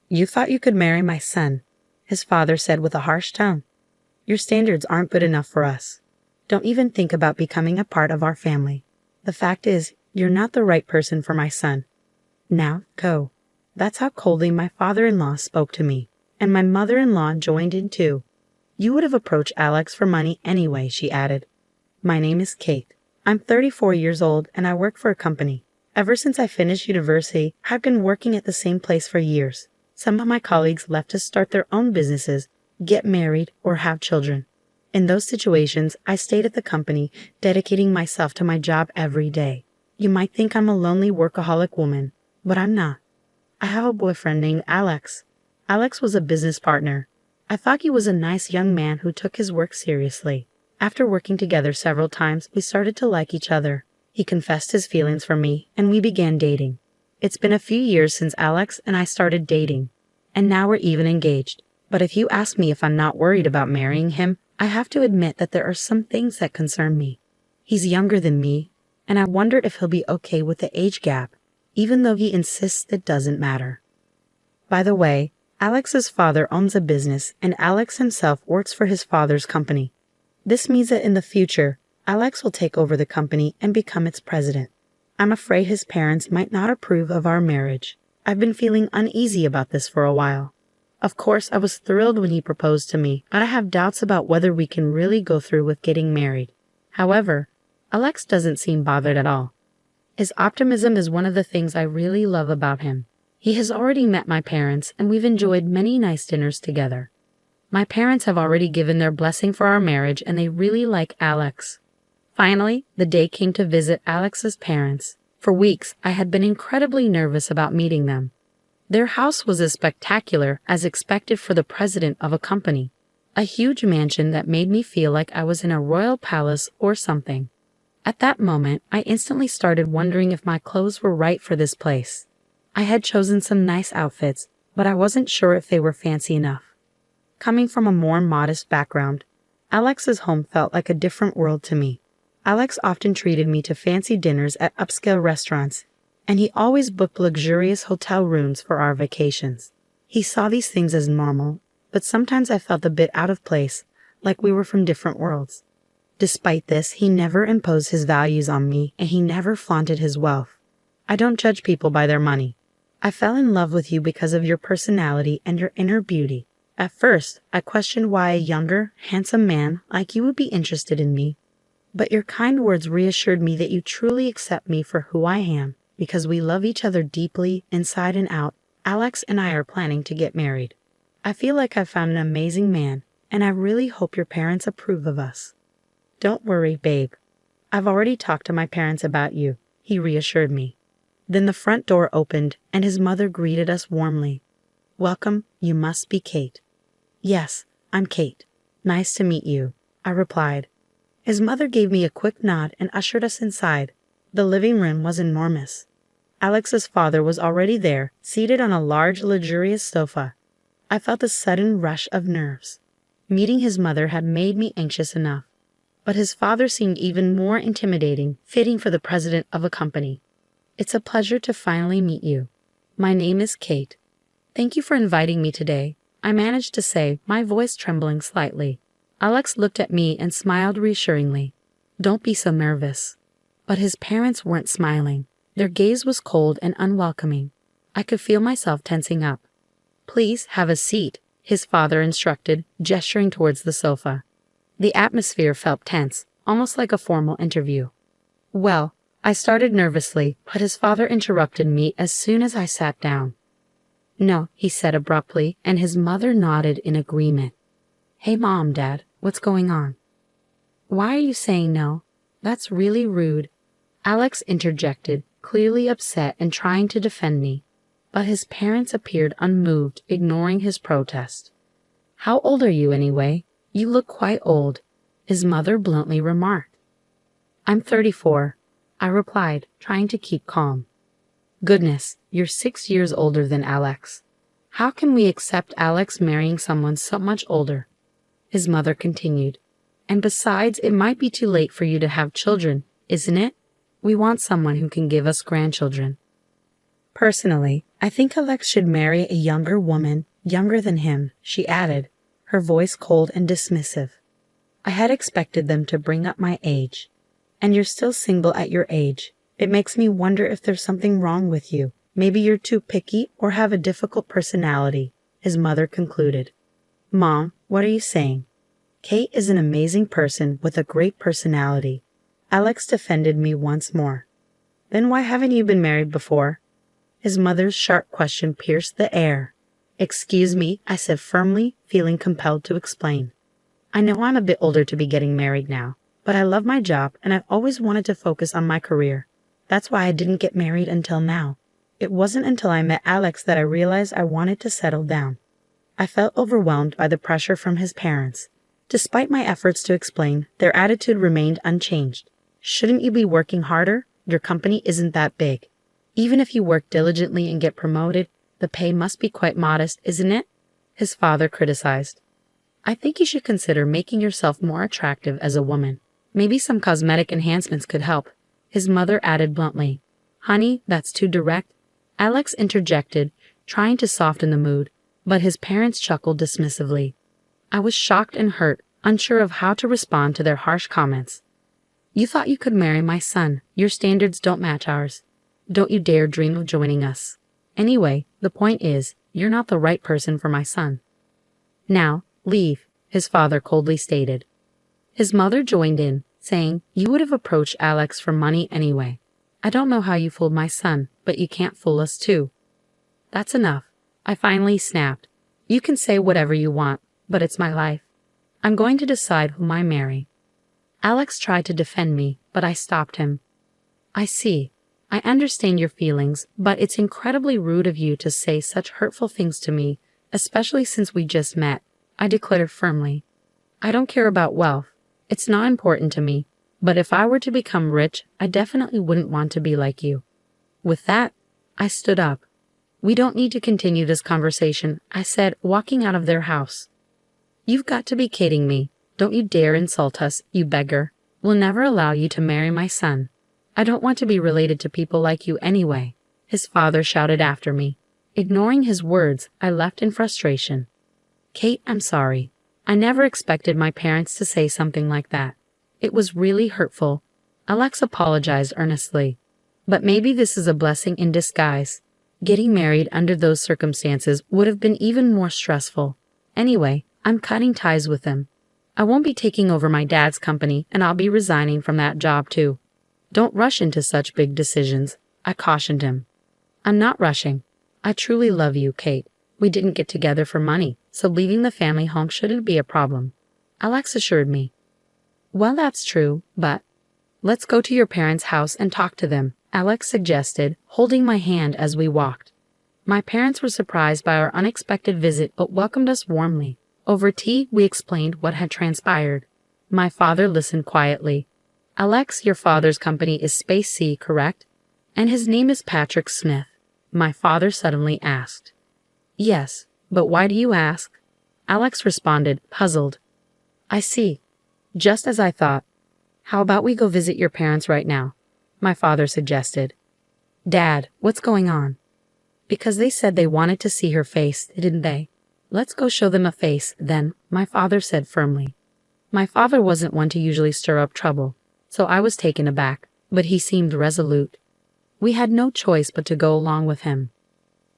"You thought you could marry my son," his father said with a harsh tone. "Your standards aren't good enough for us. Don't even think about becoming a part of our family. The fact is, you're not the right person for my son. Now, go." That's how coldly my father-in-law spoke to me, and my mother-in-law joined in too. "You would have approached Alex for money anyway," she added. "My name is Kate. I'm 34 years old and I work for a company. Ever since I finished university, I've been working at the same place for years. Some of my colleagues left to start their own businesses, get married, or have children. In those situations, I stayed at the company, dedicating myself to my job every day. You might think I'm a lonely workaholic woman, but I'm not. I have a boyfriend named Alex. Alex was a business partner. I thought he was a nice young man who took his work seriously. After working together several times, we started to like each other. He confessed his feelings for me, and we began dating. It's been a few years since Alex and I started dating, and now we're even engaged. But if you ask me if I'm not worried about marrying him, I have to admit that there are some things that concern me. He's younger than me, and I wondered if he'll be okay with the age gap, even though he insists it doesn't matter. By the way, Alex's father owns a business, and Alex himself works for his father's company. This means that in the future, Alex will take over the company and become its president. I'm afraid his parents might not approve of our marriage. I've been feeling uneasy about this for a while. Of course, I was thrilled when he proposed to me, but I have doubts about whether we can really go through with getting married. However, Alex doesn't seem bothered at all. His optimism is one of the things I really love about him. He has already met my parents, and we've enjoyed many nice dinners together. My parents have already given their blessing for our marriage, and they really like Alex. Finally, the day came to visit Alex's parents. For weeks, I had been incredibly nervous about meeting them. Their house was as spectacular as expected for the president of a company. A huge mansion that made me feel like I was in a royal palace or something. At that moment, I instantly started wondering if my clothes were right for this place. I had chosen some nice outfits, but I wasn't sure if they were fancy enough. Coming from a more modest background, Alex's home felt like a different world to me. Alex often treated me to fancy dinners at upscale restaurants, and he always booked luxurious hotel rooms for our vacations. He saw these things as normal, but sometimes I felt a bit out of place, like we were from different worlds. Despite this, he never imposed his values on me, and he never flaunted his wealth. I don't judge people by their money. I fell in love with you because of your personality and your inner beauty. At first, I questioned why a younger, handsome man like you would be interested in me, but your kind words reassured me that you truly accept me for who I am. Because we love each other deeply, inside and out, Alex and I are planning to get married. I feel like I've found an amazing man, and I really hope your parents approve of us. Don't worry, babe. I've already talked to my parents about you, he reassured me. Then the front door opened, and his mother greeted us warmly. Welcome, you must be Kate. Yes, I'm Kate. Nice to meet you, I replied. His mother gave me a quick nod and ushered us inside. The living room was enormous. Alex's father was already there, seated on a large, luxurious sofa. I felt a sudden rush of nerves. Meeting his mother had made me anxious enough, but his father seemed even more intimidating, fitting for the president of a company. It's a pleasure to finally meet you. My name is Kate. Thank you for inviting me today, I managed to say, my voice trembling slightly. Alex looked at me and smiled reassuringly. Don't be so nervous. But his parents weren't smiling. Their gaze was cold and unwelcoming. I could feel myself tensing up. Please have a seat, his father instructed, gesturing towards the sofa. The atmosphere felt tense, almost like a formal interview. Well, I started nervously, but his father interrupted me as soon as I sat down. No, he said abruptly, and his mother nodded in agreement. Hey Mom, Dad, what's going on? Why are you saying no? That's really rude. Alex interjected, clearly upset and trying to defend me. But his parents appeared unmoved, ignoring his protest. How old are you anyway? You look quite old, his mother bluntly remarked. I'm 34, I replied, trying to keep calm. Goodness, you're 6 years older than Alex. How can we accept Alex marrying someone so much older? His mother continued. And besides, it might be too late for you to have children, isn't it? We want someone who can give us grandchildren. Personally, I think Alex should marry a younger woman, younger than him, she added, her voice cold and dismissive. I had expected them to bring up my age. And you're still single at your age. It makes me wonder if there's something wrong with you. Maybe you're too picky or have a difficult personality, his mother concluded. Mom, what are you saying? Kate is an amazing person with a great personality. Alex defended me once more. Then why haven't you been married before? His mother's sharp question pierced the air. Excuse me, I said firmly, feeling compelled to explain. I know I'm a bit older to be getting married now, but I love my job and I've always wanted to focus on my career. That's why I didn't get married until now. It wasn't until I met Alex that I realized I wanted to settle down. I felt overwhelmed by the pressure from his parents. Despite my efforts to explain, their attitude remained unchanged. Shouldn't you be working harder? Your company isn't that big. Even if you work diligently and get promoted, the pay must be quite modest, isn't it? His father criticized. I think you should consider making yourself more attractive as a woman. Maybe some cosmetic enhancements could help. His mother added bluntly. Honey, that's too direct. Alex interjected, trying to soften the mood, but his parents chuckled dismissively. I was shocked and hurt, unsure of how to respond to their harsh comments. You thought you could marry my son. Your standards don't match ours. Don't you dare dream of joining us. Anyway, the point is, you're not the right person for my son. Now, leave, his father coldly stated. His mother joined in, saying, You would have approached Alex for money anyway. I don't know how you fooled my son, but you can't fool us too. That's enough. I finally snapped. You can say whatever you want, but it's my life. I'm going to decide whom I marry. Alex tried to defend me, but I stopped him. I see. I understand your feelings, but it's incredibly rude of you to say such hurtful things to me, especially since we just met, I declared firmly. I don't care about wealth. It's not important to me, but if I were to become rich, I definitely wouldn't want to be like you. With that, I stood up. We don't need to continue this conversation, I said, walking out of their house. You've got to be kidding me. Don't you dare insult us, you beggar. We'll never allow you to marry my son. I don't want to be related to people like you anyway, his father shouted after me. Ignoring his words, I left in frustration. Kate, I'm sorry. I never expected my parents to say something like that. It was really hurtful. Alex apologized earnestly. But maybe this is a blessing in disguise. Getting married under those circumstances would have been even more stressful. Anyway, I'm cutting ties with them. I won't be taking over my dad's company, and I'll be resigning from that job too. Don't rush into such big decisions, I cautioned him. I'm not rushing. I truly love you, Kate. We didn't get together for money, so leaving the family home shouldn't be a problem, Alex assured me. Well, that's true, but let's go to your parents' house and talk to them, Alex suggested, holding my hand as we walked. My parents were surprised by our unexpected visit but welcomed us warmly. Over tea, we explained what had transpired. My father listened quietly. Alex, your father's company is Space C, correct? And his name is Patrick Smith, my father suddenly asked. Yes, but why do you ask? Alex responded, puzzled. I see. Just as I thought. How about we go visit your parents right now? My father suggested. Dad, what's going on? Because they said they wanted to see her face, didn't they? Let's go show them a face, then, my father said firmly. My father wasn't one to usually stir up trouble, so I was taken aback, but he seemed resolute. We had no choice but to go along with him.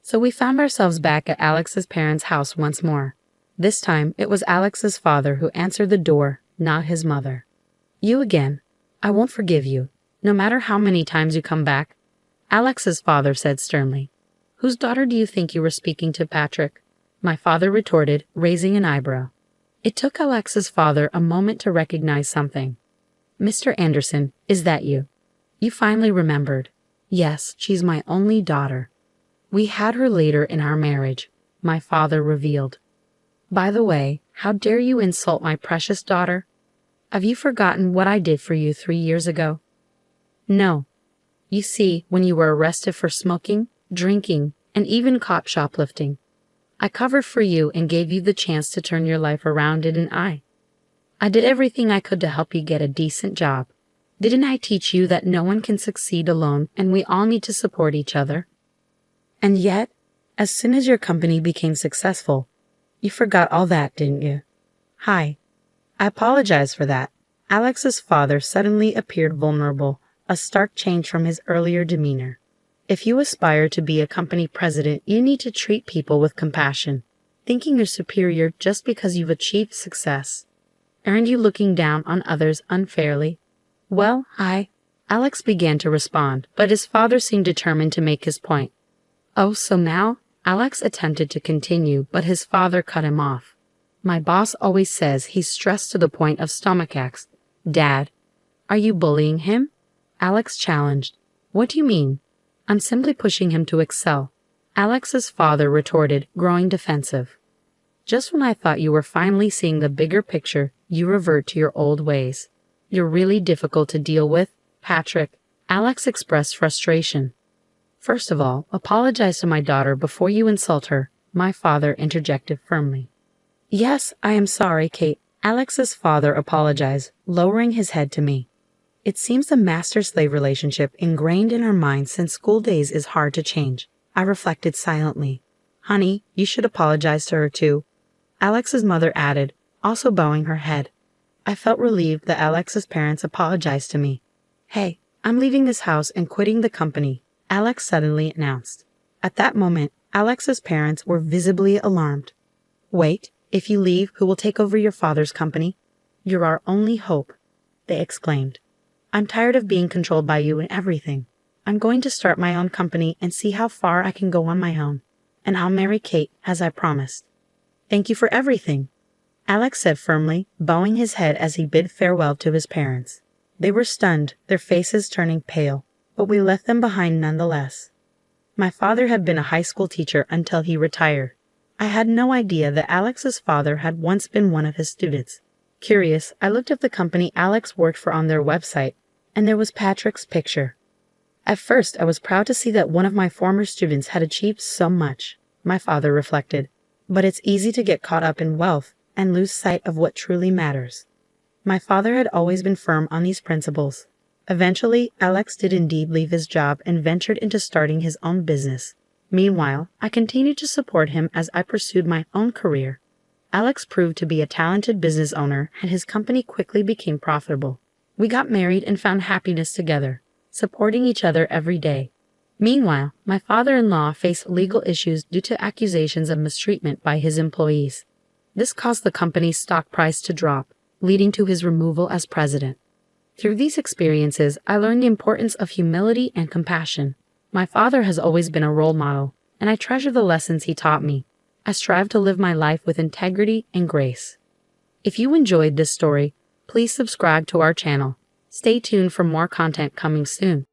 So we found ourselves back at Alex's parents' house once more. This time, it was Alex's father who answered the door, not his mother. You again. I won't forgive you, no matter how many times you come back, Alex's father said sternly. Whose daughter do you think you were speaking to, Patrick? My father retorted, raising an eyebrow. It took Alex's father a moment to recognize something. Mr. Anderson, is that you? You finally remembered. Yes, she's my only daughter. We had her later in our marriage, my father revealed. By the way, how dare you insult my precious daughter? Have you forgotten what I did for you 3 years ago? No. You see, when you were arrested for smoking, drinking, and even caught shoplifting, I covered for you and gave you the chance to turn your life around, didn't I? I did everything I could to help you get a decent job. Didn't I teach you that no one can succeed alone and we all need to support each other? And yet, as soon as your company became successful, you forgot all that, didn't you? Hi. I apologize for that. Alex's father suddenly appeared vulnerable, a stark change from his earlier demeanor. If you aspire to be a company president, you need to treat people with compassion. Thinking you're superior just because you've achieved success. Aren't you looking down on others unfairly? Well, Alex began to respond, but his father seemed determined to make his point. Oh, so now? Alex attempted to continue, but his father cut him off. My boss always says he's stressed to the point of stomachaches. Dad, are you bullying him? Alex challenged. What do you mean? I'm simply pushing him to excel. Alex's father retorted, growing defensive. Just when I thought you were finally seeing the bigger picture, you revert to your old ways. You're really difficult to deal with, Patrick. Alex expressed frustration. First of all, apologize to my daughter before you insult her, my father interjected firmly. Yes, I am sorry, Kate. Alex's father apologized, lowering his head to me. It seems the master-slave relationship ingrained in our minds since school days is hard to change. I reflected silently. Honey, you should apologize to her too. Alex's mother added, also bowing her head. I felt relieved that Alex's parents apologized to me. Hey, I'm leaving this house and quitting the company, Alex suddenly announced. At that moment, Alex's parents were visibly alarmed. Wait, if you leave, who will take over your father's company? You're our only hope, they exclaimed. I'm tired of being controlled by you and everything. I'm going to start my own company and see how far I can go on my own. And I'll marry Kate, as I promised. Thank you for everything, Alex said firmly, bowing his head as he bid farewell to his parents. They were stunned, their faces turning pale, but we left them behind nonetheless. My father had been a high school teacher until he retired. I had no idea that Alex's father had once been one of his students. Curious, I looked up the company Alex worked for on their website, and there was Patrick's picture. At first, I was proud to see that one of my former students had achieved so much, my father reflected. But it's easy to get caught up in wealth and lose sight of what truly matters. My father had always been firm on these principles. Eventually, Alex did indeed leave his job and ventured into starting his own business. Meanwhile, I continued to support him as I pursued my own career. Alex proved to be a talented business owner, and his company quickly became profitable. We got married and found happiness together, supporting each other every day. Meanwhile, my father-in-law faced legal issues due to accusations of mistreatment by his employees. This caused the company's stock price to drop, leading to his removal as president. Through these experiences, I learned the importance of humility and compassion. My father has always been a role model, and I treasure the lessons he taught me. I strive to live my life with integrity and grace. If you enjoyed this story, please subscribe to our channel. Stay tuned for more content coming soon.